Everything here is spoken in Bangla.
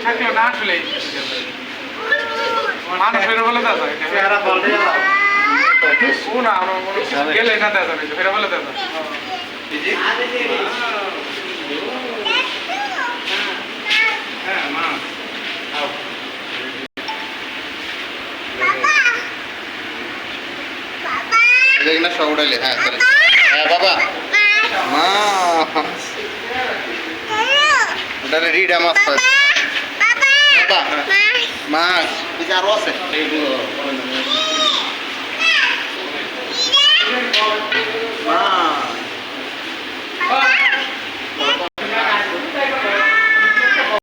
থাকলো না আসলে মানুষ ফেরে বলে দাদা ও না আমরা গেলে না দাদা ফেরে বলে দাদা হ্যাঁ মা দেখি না সব উঠাইলে হ্যাঁ হ্যাঁ বাবা মা ওটা রিডা মাছ বাবা মাছ আরো আছে